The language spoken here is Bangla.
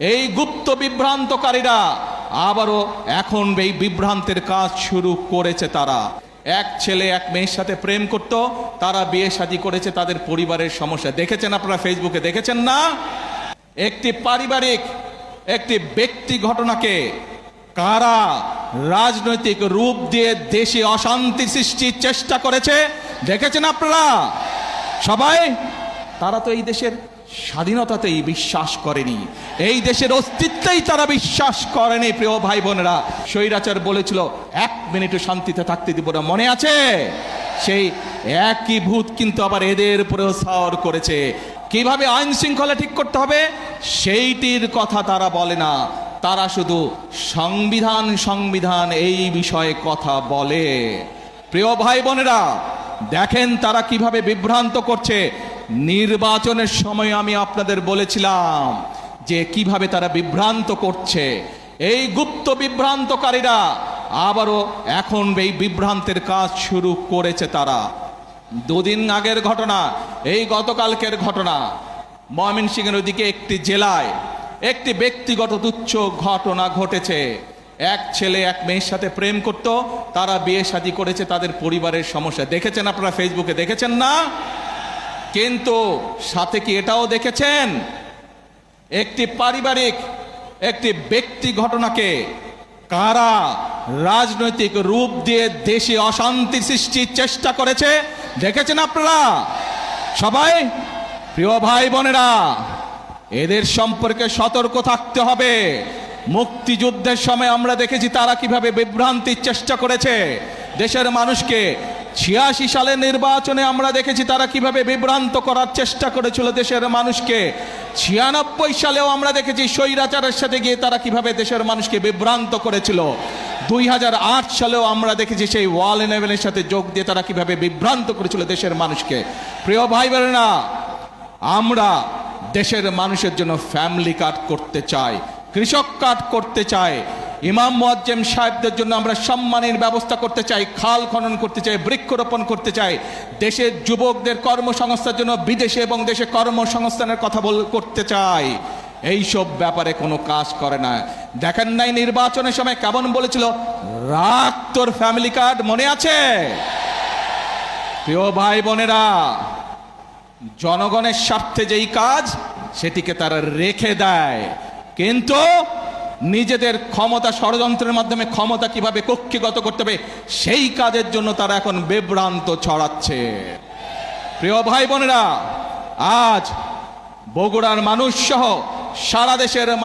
এই গুপ্ত বিভ্রান্তকারীরা আবারও এখন এই বিভ্রান্তের কাজ শুরু করেছে। তারা এক ছেলে এক মেয়ের সাথে প্রেম করত, তারা বিয়ে শাদী করেছে, তাদের পরিবারের সমস্যা দেখেছেন আপনারা, ফেসবুকে দেখেছেন না? একটি পারিবারিক একটি ব্যক্তি ঘটনাকে কারা রাজনৈতিক রূপ দিয়ে দেশে অশান্তি সৃষ্টির চেষ্টা করেছে দেখেছেন আপনারা সবাই। তারা তো এই দেশের স্বাধীনতাতেই বিশ্বাস করেনি, এই দেশের অস্তিত্বেই তারা বিশ্বাস করেনি। প্রিয় ভাই বোনেরা, স্বৈরাচার বলেছিল এক মিনিটও শান্তিতে থাকতে দিব না, মনে আছে? সেই একই ভূত কিন্তু আবার এদের উপরেও সাওর করেছে। কিভাবে আইন শৃঙ্খলা ঠিক করতে হবে সেইটির কথা তারা বলে না, তারা শুধু সংবিধান সংবিধান এই বিষয়ে কথা বলে। প্রিয় ভাই বোনেরা, দেখেন তারা কিভাবে বিভ্রান্ত করছে। নির্বাচনের সময় আমি আপনাদের বলেছিলাম যে কিভাবে তারা বিভ্রান্ত করছে। এই গুপ্ত বিভ্রান্তকারীরা আবারও এখন এই বিভ্রান্তের কাজ শুরু করেছে। তারা দুদিন আগের ঘটনা, এই গতকালকের ঘটনা, ময়মনসিংহের ওইদিকে একটি জেলায় একটি ব্যক্তিগত তুচ্ছ ঘটনা ঘটেছে। এক ছেলে এক মেয়ের সাথে প্রেম করত, তারা বিয়ে শাদী করেছে, তাদের পরিবারের সমস্যা দেখেছেন আপনারা, ফেসবুকে দেখেছেন না? কিন্তু সাথে কি এটাও দেখেছেন একটি পারিবারিক একটি ব্যক্তি ঘটনাকে কারা রাজনৈতিক রূপ দিয়ে দেশে অশান্তি সৃষ্টির চেষ্টা করেছে দেখেছেন আপনারা সবাই? প্রিয় ভাই বোনেরা, এদের সম্পর্কে সতর্ক থাকতে হবে। মুক্তিযুদ্ধের সময় আমরা দেখেছি তারা কিভাবে বিভ্রান্তির চেষ্টা করেছে দেশের মানুষকে। 86 সালের নির্বাচনে আমরা দেখেছি তারা কিভাবে বিভ্রান্ত করার চেষ্টা করেছিল দেশের মানুষকে। 96 সালেও আমরা দেখেছি স্বৈরাচারের সাথে গিয়ে তারা কিভাবে দেশের মানুষকে বিভ্রান্ত করেছিল। 2008 সালেও আমরা দেখেছি সেই ওয়াল ইলেভেনের সাথে যোগ দিয়ে তারা কিভাবে বিভ্রান্ত করেছিল দেশের মানুষকে। প্রিয় ভাই বোনেরা, আমরা দেশের মানুষের জন্য ফ্যামিলি কার্ড করতে চাই, কৃষক কার্ড করতে চাই, ইমাম মুয়াজ্জিম সাহেবদের জন্য আমরা সম্মানের ব্যবস্থা করতে চাই, খাল খনন করতে চাই, বৃক্ষরোপণ করতে চাই, দেশের যুবকদের কর্মসংস্থানের জন্য বিদেশে এবং দেশে কর্মসংস্থানের কথা করতে চাই। এইসব ব্যাপারে কোনো কাজ করে না। দেখেন নাই নির্বাচনের সময় কেমন বলেছিল, রাখ তোর ফ্যামিলি কার্ড, মনে আছে? প্রিয় ভাই বোনেরা, জনগণের স্বার্থে যেই কাজ সেটিকে তারা রেখে দেয়, কিন্তু নিজেদের ক্ষমতা ষড়যন্ত্রের মাধ্যমে ক্ষমতা কিভাবে কক্ষিগত করতে হবে সেই কাজের জন্য তারা এখন বিভ্রান্ত ছড়াচ্ছে। প্রিয় ভাই বোনেরা, আজ বগুড়ার মানুষ সহ সারা দেশের